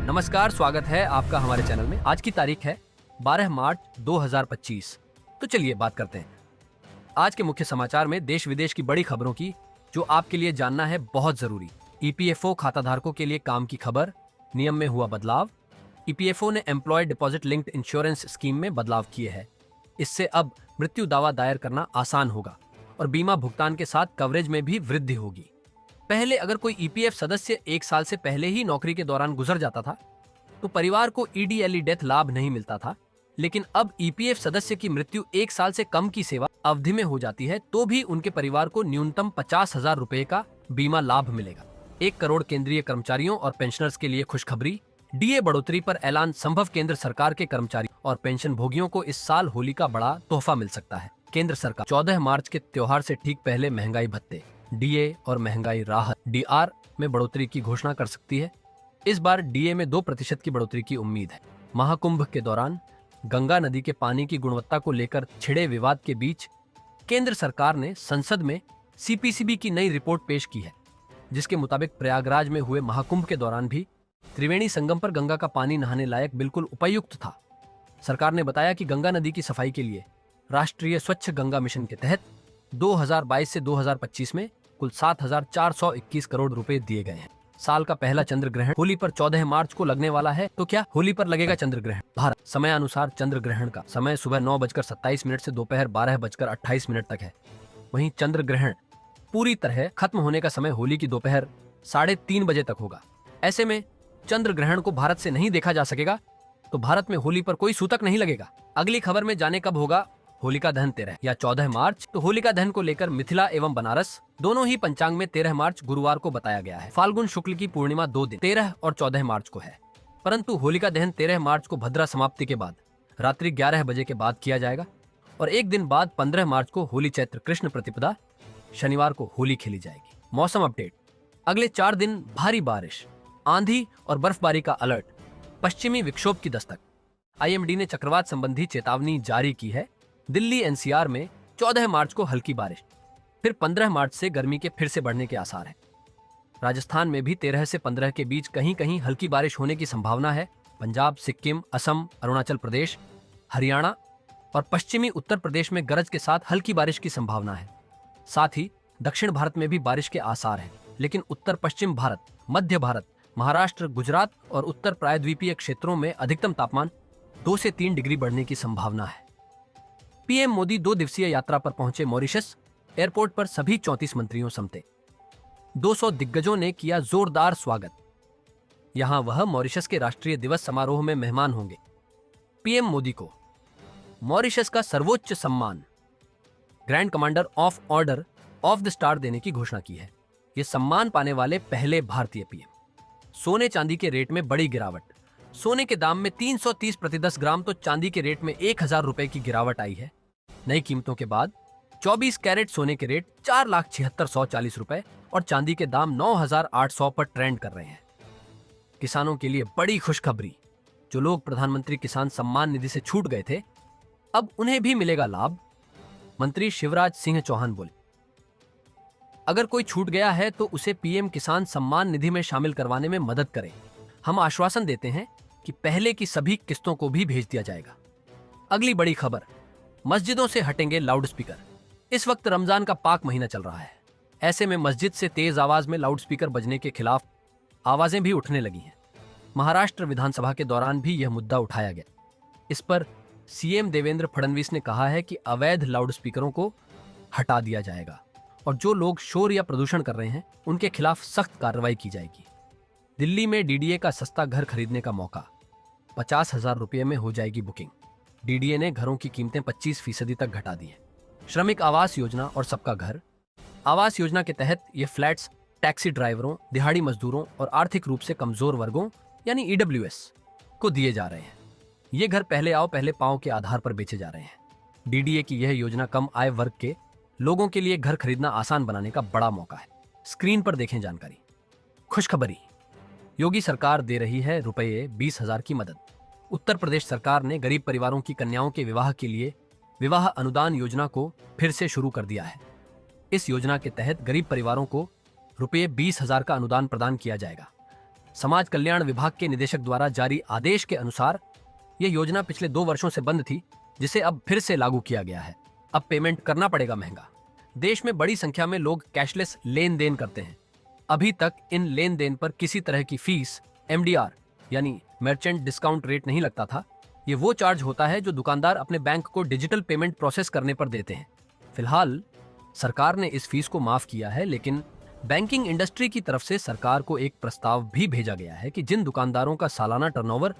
नमस्कार, स्वागत है आपका हमारे चैनल में। आज की तारीख है 12 मार्च 2025। तो चलिए बात करते हैं आज के मुख्य समाचार में देश विदेश की बड़ी खबरों की, जो आपके लिए जानना है बहुत जरूरी। ईपीएफओ खाताधारकों के लिए काम की खबर, नियम में हुआ बदलाव। ईपीएफओ ने employ deposit linked insurance scheme में बदलाव किए हैं। इससे अब मृत्यु दावा दायर करना आसान होगा और बीमा भुगतान के साथ कवरेज में भी वृद्धि होगी। पहले अगर कोई ईपीएफ सदस्य 1 साल से पहले ही नौकरी के दौरान गुजर जाता था तो परिवार को ईडीएलई डेथ लाभ नहीं मिलता था, लेकिन अब ईपीएफ सदस्य की मृत्यु 1 साल से कम की सेवा अवधि में हो जाती है तो भी उनके परिवार को न्यूनतम 50,000 रुपए का बीमा लाभ मिलेगा। 1 करोड़ केंद्रीय कर्मचारियों और पेंशनर्स के लिए खुशखबरी। डीए बढ़ोतरी पर ऐलान संभव। केंद्र सरकार के कर्मचारी और पेंशन भोगियों को इस साल होली का बड़ा तोहफा मिल सकता है। केंद्र सरकार 14 मार्च के त्योहार से ठीक पहले महंगाई भत्ते, डीए और महंगाई राहत डीआर में बढ़ोतरी की घोषणा कर सकती है। इस बार डीए में 2% की बढ़ोतरी की उम्मीद है। महाकुंभ के दौरान गंगा नदी के पानी की गुणवत्ता को लेकर छिड़े विवाद के बीच केंद्र सरकार ने संसद में सीपीसीबी की नई रिपोर्ट पेश की है, जिसके मुताबिक प्रयागराज में हुए महाकुंभ के दौरान भी त्रिवेणी संगम पर गंगा का पानी नहाने लायक बिल्कुल उपयुक्त था। सरकार ने बताया कि गंगा नदी की सफाई के लिए राष्ट्रीय स्वच्छ गंगा मिशन के तहत 2022 से 2025 में कुल 7,421 करोड़ रुपए दिए गए हैं। साल का पहला चंद्र ग्रहण होली पर 14 मार्च को लगने वाला है। तो क्या होली पर लगेगा चंद्र ग्रहण? भारत समय अनुसार चंद्र ग्रहण का समय सुबह 9:27 से दोपहर 12:28 तक है। वहीं चंद्र ग्रहण पूरी तरह खत्म होने का समय होली की दोपहर 3:30 बजे तक होगा। ऐसे में चंद्र ग्रहण को भारत से नहीं देखा जा सकेगा, तो भारत में होली पर कोई सूतक नहीं लगेगा। अगली खबर में जाने कब होगा होलिका दहन, 13 या 14 मार्च। तो होलिका दहन को लेकर मिथिला एवं बनारस दोनों ही पंचांग में 13 मार्च गुरुवार को बताया गया है। फाल्गुन शुक्ल की पूर्णिमा 2 दिन 13 और 14 मार्च को है, परंतु होलिका दहन 13 मार्च को भद्रा समाप्ति के बाद रात्रि 11 बजे के बाद किया जाएगा और एक दिन बाद 15 मार्च को होली चैत्र कृष्ण प्रतिपदा शनिवार को होली खेली जाएगी। मौसम अपडेट। अगले 4 दिन भारी बारिश, आंधी और बर्फबारी का अलर्ट। पश्चिमी विक्षोभ की दस्तक। आईएमडी ने चक्रवात संबंधी चेतावनी जारी की है। दिल्ली एनसीआर में 14 मार्च को हल्की बारिश, फिर 15 मार्च से गर्मी के फिर से बढ़ने के आसार हैं। राजस्थान में भी 13 से 15 के बीच कहीं कहीं हल्की बारिश होने की संभावना है। पंजाब, सिक्किम, असम, अरुणाचल प्रदेश, हरियाणा और पश्चिमी उत्तर प्रदेश में गरज के साथ हल्की बारिश की संभावना है। साथ ही दक्षिण भारत में भी बारिश के आसार हैं, लेकिन उत्तर पश्चिम भारत, मध्य भारत, महाराष्ट्र, गुजरात और उत्तर प्रायद्वीपीय क्षेत्रों में अधिकतम तापमान 2 से 3 डिग्री बढ़ने की संभावना है। पीएम मोदी 2 दिवसीय यात्रा पर पहुंचे मॉरिशस। एयरपोर्ट पर सभी 34 मंत्रियों समते 200 दिग्गजों ने किया जोरदार स्वागत। यहां वह मॉरिशस के राष्ट्रीय दिवस समारोह में मेहमान होंगे। पीएम मोदी को मॉरिशस का सर्वोच्च सम्मान grand commander of order of the star देने की घोषणा की है। यह सम्मान पाने वाले पहले भारतीय पीएम। सोने चांदी के रेट में बड़ी गिरावट। सोने के दाम में 330 प्रति 10 ग्राम तो चांदी के रेट में 1,000 रुपए की गिरावट आई है। नई कीमतों के बाद 24 कैरेट सोने के रेट 4,76,140 रुपए और चांदी के दाम 9,800 पर ट्रेंड कर रहे हैं। किसानों के लिए बड़ी खुशखबरी। जो लोग प्रधानमंत्री किसान सम्मान निधि से छूट गए थे, अब उन्हें भी मिलेगा लाभ। मंत्री शिवराज सिंह चौहान बोले, अगर कोई छूट गया है तो उसे पीएम किसान सम्मान निधि में शामिल करवाने में मदद करें। हम आश्वासन देते हैं कि पहले की सभी किस्तों को भी भेज दिया जाएगा। अगली बड़ी खबर, मस्जिदों से हटेंगे लाउडस्पीकर। इस वक्त रमजान का पाक महीना चल रहा है। ऐसे में मस्जिद से तेज आवाज में लाउडस्पीकर बजने के खिलाफ आवाजें भी उठने लगी हैं। महाराष्ट्र विधानसभा के दौरान भी यह मुद्दा उठाया गया। इस पर सीएम देवेंद्र फडणवीस ने कहा है कि अवैध लाउडस्पीकरों को हटा दिया जाएगा और जो लोग शोर या प्रदूषण कर रहे हैं उनके खिलाफ सख्त कार्रवाई की जाएगी। दिल्ली में डीडीए का सस्ता घर खरीदने का मौका, 50,000 रुपये में हो जाएगी बुकिंग। डीडीए ने घरों की कीमतें 25% तक घटा दी है। श्रमिक आवास योजना और सबका घर आवास योजना के तहत ये फ्लैट्स टैक्सी ड्राइवरों, दिहाड़ी मजदूरों और आर्थिक रूप से कमजोर वर्गों यानी ईडब्ल्यूएस को दिए जा रहे हैं। ये घर पहले आओ पहले पाओ के आधार पर बेचे जा रहे हैं। डीडीए की यह योजना कम आय वर्ग के लोगों के लिए घर खरीदना आसान बनाने का बड़ा मौका है। स्क्रीन पर देखें जानकारी। खुशखबरी, योगी सरकार दे रही है रुपये 20,000 की मदद। उत्तर प्रदेश सरकार ने गरीब परिवारों की कन्याओं के विवाह के लिए विवाह अनुदान योजना को फिर से शुरू कर दिया है। इस योजना के तहत गरीब परिवारों को रुपये 20,000 का अनुदान प्रदान किया जाएगा। समाज कल्याण विभाग के निदेशक द्वारा जारी आदेश के अनुसार यह योजना पिछले 2 वर्षों से बंद थी, जिसे अब फिर से लागू किया गया है। अब पेमेंट करना पड़ेगा महंगा। देश में बड़ी संख्या में लोग कैशलेस लेन देन करते हैं। अभी तक इन लेन देन पर किसी तरह की फीस MDR यानी मर्चेंट डिस्काउंट रेट नहीं लगता था। ये वो चार्ज होता है जो दुकानदार अपने बैंक को डिजिटल पेमेंट प्रोसेस करने पर देते हैं। फिलहाल सरकार ने इस फीस को माफ किया है, लेकिन बैंकिंग इंडस्ट्री की तरफ से सरकार को एक प्रस्ताव भी भेजा गया है कि जिन दुकानदारों का सालाना टर्नओवर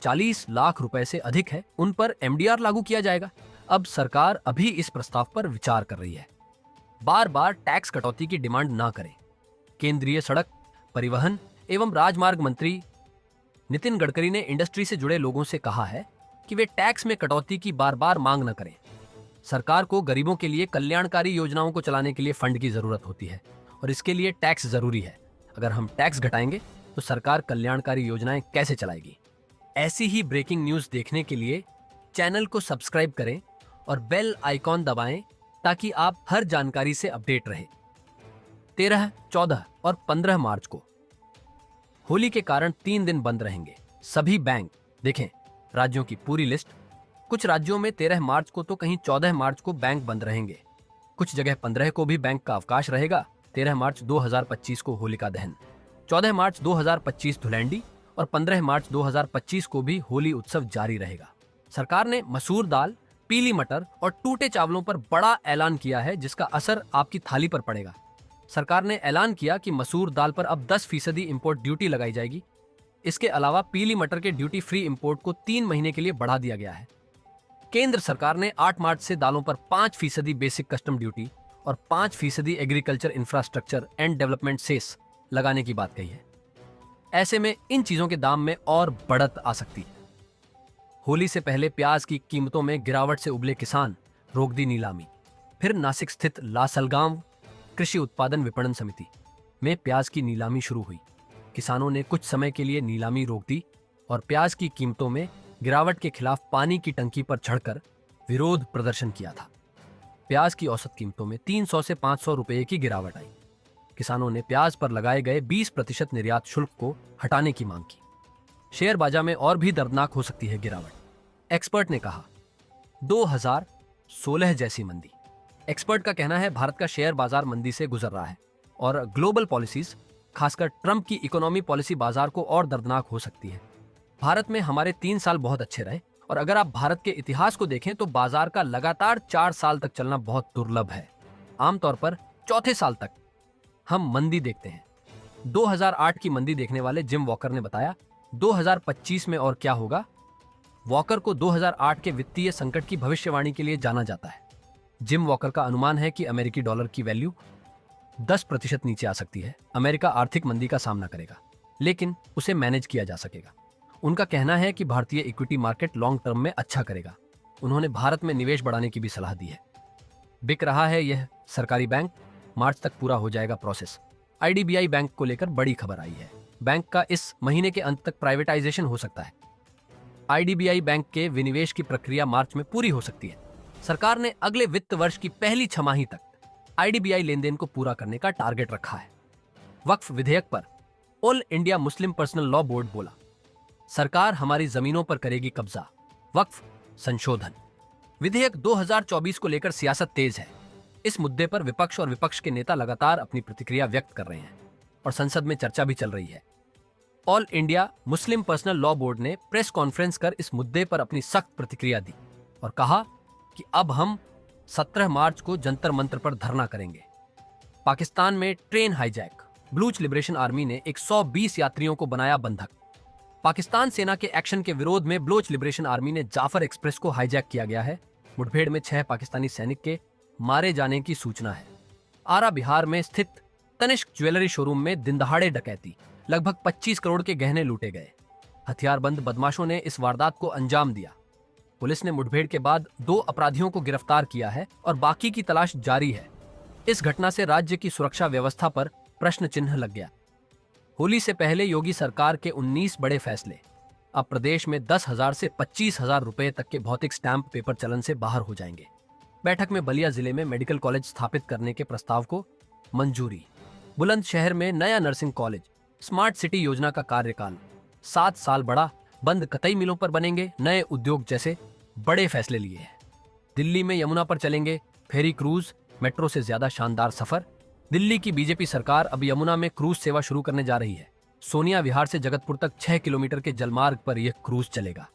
40 लाख रुपए से अधिक है, उन पर MDR लागू किया जाएगा। अब सरकार अभी इस प्रस्ताव पर विचार कर रही है। बार बार टैक्स कटौती की डिमांड ना करें। केंद्रीय सड़क परिवहन एवं राजमार्ग मंत्री नितिन गडकरी ने इंडस्ट्री से जुड़े लोगों से कहा है कि वे टैक्स में कटौती की बार बार मांग न करें। सरकार को गरीबों के लिए कल्याणकारी योजनाओं को चलाने के लिए फंड की जरूरत होती है और इसके लिए टैक्स जरूरी है। अगर हम टैक्स घटाएंगे तो सरकार कल्याणकारी योजनाएं कैसे चलाएगी? ऐसी ही ब्रेकिंग न्यूज देखने के लिए चैनल को सब्सक्राइब करें और बेल आइकॉन दबाएं ताकि आप हर जानकारी से अपडेट रहे। 13, 14 और 15 मार्च को होली के कारण 3 दिन बंद रहेंगे सभी बैंक। देखें राज्यों की पूरी लिस्ट। कुछ राज्यों में 13 मार्च को तो कहीं 14 मार्च को बैंक बंद रहेंगे। कुछ जगह 15 को भी बैंक का अवकाश रहेगा। 13 मार्च 2025 को होलिका दहन, 14 मार्च 2025 धुलैंडी और 15 मार्च 2025 को भी होली उत्सव जारी रहेगा। सरकार ने मसूर दाल, पीली मटर और टूटे चावलों पर बड़ा ऐलान किया है, जिसका असर आपकी थाली पर पड़ेगा। सरकार ने ऐलान किया कि मसूर दाल पर अब 10% इंपोर्ट ड्यूटी लगाई जाएगी। इसके अलावा पीली मटर के ड्यूटी फ्री इंपोर्ट को 3 महीने के लिए बढ़ा दिया गया है। केंद्र सरकार ने 8 मार्च से दालों पर 5% बेसिक कस्टम ड्यूटी और 5% agriculture infrastructure and development cess लगाने की बात कही है। ऐसे में इन चीजों के दाम में और बढ़त आ सकती है। होली से पहले प्याज की कीमतों में गिरावट से उबले किसान, रोक दी नीलामी। फिर नासिक स्थित लासलगांव कृषि उत्पादन विपणन समिति में प्याज की नीलामी शुरू हुई। किसानों ने कुछ समय के लिए नीलामी रोक दी और प्याज की कीमतों में गिरावट के खिलाफ पानी की टंकी पर चढ़कर विरोध प्रदर्शन किया था। प्याज की औसत कीमतों में 300 से 500 रुपए की गिरावट आई। किसानों ने प्याज पर लगाए गए 20% निर्यात शुल्क को हटाने की मांग की। शेयर बाजार में और भी दर्दनाक हो सकती है गिरावट। एक्सपर्ट ने कहा 2016 जैसी मंदी। एक्सपर्ट का कहना है भारत का शेयर बाजार मंदी से गुजर रहा है और ग्लोबल पॉलिसीज, खासकर ट्रंप की इकोनॉमी पॉलिसी बाजार को और दर्दनाक हो सकती है। भारत में हमारे 3 साल बहुत अच्छे रहे और अगर आप भारत के इतिहास को देखें तो बाजार का लगातार 4 साल तक चलना बहुत दुर्लभ है। आमतौर पर चौथे साल तक हम मंदी देखते हैं। 2008 की मंदी देखने वाले जिम वॉकर ने बताया 2025 में और क्या होगा। वॉकर को 2008 के वित्तीय संकट की भविष्यवाणी के लिए जाना जाता है। जिम वॉकर का अनुमान है कि अमेरिकी डॉलर की वैल्यू 10% नीचे आ सकती है। अमेरिका आर्थिक मंदी का सामना करेगा, लेकिन उसे मैनेज किया जा सकेगा। उनका कहना है कि भारतीय इक्विटी मार्केट लॉन्ग टर्म में अच्छा करेगा। उन्होंने भारत में निवेश बढ़ाने की भी सलाह दी है। बिक रहा है यह सरकारी बैंक, मार्च तक पूरा हो जाएगा प्रोसेस। IDBI बैंक को लेकर बड़ी खबर आई है। बैंक का इस महीने के अंत तक प्राइवेटाइजेशन हो सकता है। IDBI बैंक के विनिवेश की प्रक्रिया मार्च में पूरी हो सकती है। सरकार ने अगले वित्त वर्ष की पहली छमाही तक IDBI लेन देन को पूरा करने का टारगेट रखा है। वक्फ विधेयक पर all India Muslim personal law board बोला, सरकार हमारी जमीनों पर करेगी कब्जा। वक्फ संशोधन विधेयक 2024 को लेकर सियासत तेज है। इस मुद्दे पर विपक्ष और विपक्ष के नेता लगातार अपनी प्रतिक्रिया व्यक्त कर रहे हैं और संसद में चर्चा भी चल रही है। All India Muslim personal law board ने प्रेस कॉन्फ्रेंस कर इस मुद्दे पर अपनी सख्त प्रतिक्रिया दी और कहा कि अब हम 17 मार्च को जंतर मंतर पर धरना करेंगे। पाकिस्तान में train hijack, Baloch liberation army ने 120 यात्रियों को बनाया बंधक। पाकिस्तान सेना के एक्शन के विरोध में बलूच लिबरेशन आर्मी ने जाफर एक्सप्रेस को हाईजैक किया गया है। मुठभेड़ में 6 पाकिस्तानी सैनिक के मारे जाने की सूचना है। आरा बिहार में स्थित तनिष्क ज्वेलरी शोरूम में दिनदहाड़े डकैती, लगभग 25 करोड़ के गहने लूटे गए। हथियारबंद बदमाशों ने इस वारदात को अंजाम दिया। पुलिस ने मुठभेड़ के बाद 2 अपराधियों को गिरफ्तार किया है और बाकी की तलाश जारी है। इस घटना से राज्य की सुरक्षा व्यवस्था पर प्रश्न चिन्ह लग गया। होली से पहले योगी सरकार के 19 बड़े फैसले। अब प्रदेश में 10,000 से 25,000 रुपए तक के भौतिक स्टैंप पेपर चलन से बाहर हो जाएंगे। बैठक में बलिया जिले में मेडिकल कॉलेज स्थापित करने के प्रस्ताव को मंजूरी। बुलंदशहर में नया नर्सिंग कॉलेज, स्मार्ट सिटी योजना का कार्यकाल 7 साल बढ़ा, बंद कतई मिलों पर बनेंगे नए उद्योग जैसे बड़े फैसले लिए हैं। दिल्ली में यमुना पर चलेंगे फेरी क्रूज, मेट्रो से ज्यादा शानदार सफर। दिल्ली की बीजेपी सरकार अब यमुना में क्रूज सेवा शुरू करने जा रही है। सोनिया विहार से जगतपुर तक 6 किलोमीटर के जलमार्ग पर यह क्रूज चलेगा।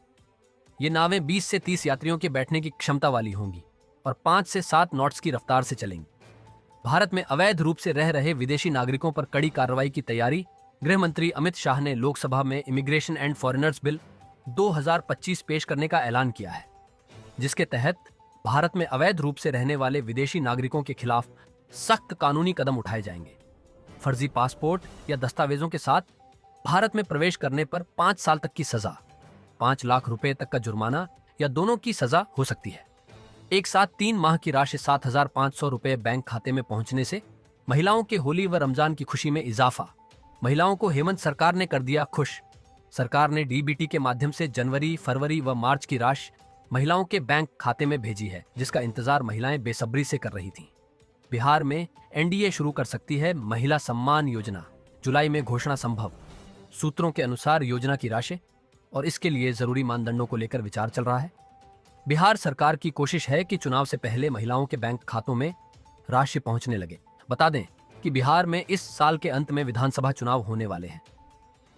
ये नावें 20 से 30 यात्रियों के बैठने की क्षमता वाली होंगी और 5 से 7 नॉट्स की रफ्तार से चलेंगी। भारत में अवैध रूप से रह रहे विदेशी नागरिकों पर कड़ी कार्रवाई की तैयारी। गृह मंत्री अमित शाह ने लोकसभा में इमिग्रेशन एंड फॉरेनर्स बिल 2025 पेश करने का ऐलान किया है, जिसके तहत भारत में अवैध रूप से रहने वाले विदेशी नागरिकों के खिलाफ सख्त कानूनी कदम उठाए जाएंगे। फर्जी पासपोर्ट या दस्तावेजों के साथ भारत में प्रवेश करने पर 5 साल तक की सजा, 5 लाख रुपए तक का जुर्माना या दोनों की सजा हो सकती है। एक साथ 3 माह की राशि 7,500 रुपए बैंक खाते में पहुंचने से महिलाओं के होली व रमजान की खुशी में इजाफा। महिलाओं को हेमंत सरकार ने कर दिया खुश। सरकार ने डीबीटी के माध्यम से जनवरी, फरवरी व मार्च की राशि महिलाओं के बैंक खाते में भेजी है, जिसका इंतजार महिलाएं बेसब्री से कर रही थीं। बिहार में एनडीए शुरू कर सकती है महिला सम्मान योजना, जुलाई में घोषणा संभव। सूत्रों के अनुसार योजना की राशि और इसके लिए जरूरी मानदंडों को लेकर विचार चल रहा है। बिहार सरकार की कोशिश है कि चुनाव से पहले महिलाओं के बैंक खातों में राशि पहुंचने लगे। बता दें कि बिहार में इस साल के अंत में विधानसभा चुनाव होने वाले हैं।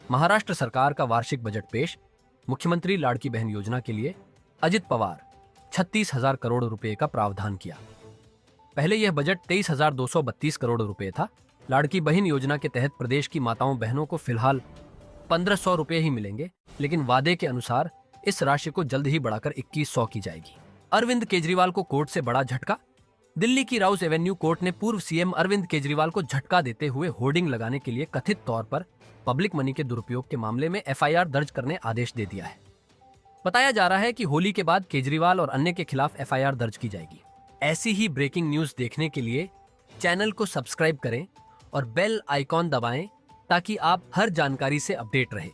महाराष्ट्र सरकार का वार्षिक बजट पेश। मुख्यमंत्री लाड़की बहन योजना के लिए अजित पवार 36,000 करोड़ रुपए का प्रावधान किया। पहले यह बजट 23,232 करोड़ रुपए था। लाड़की बहन योजना के तहत प्रदेश की माताओं बहनों को फिलहाल 1,500 रुपए ही मिलेंगे, लेकिन वादे के अनुसार इस राशि को जल्द ही बढ़ाकर 2,100 की जाएगी। अरविंद केजरीवाल को कोर्ट से बड़ा झटका। दिल्ली की राउस एवेन्यू कोर्ट ने पूर्व सीएम अरविंद केजरीवाल को झटका देते हुए होर्डिंग लगाने के लिए कथित तौर पर पब्लिक मनी के दुरुपयोग के मामले में एफआईआर दर्ज करने आदेश दे दिया है। बताया जा रहा है कि होली के बाद केजरीवाल और अन्य के खिलाफ एफआईआर दर्ज की जाएगी। ऐसी ही ब्रेकिंग न्यूज देखने के लिए चैनल को सब्सक्राइब करें और बेल आइकॉन दबाएं ताकि आप हर जानकारी से अपडेट रहें।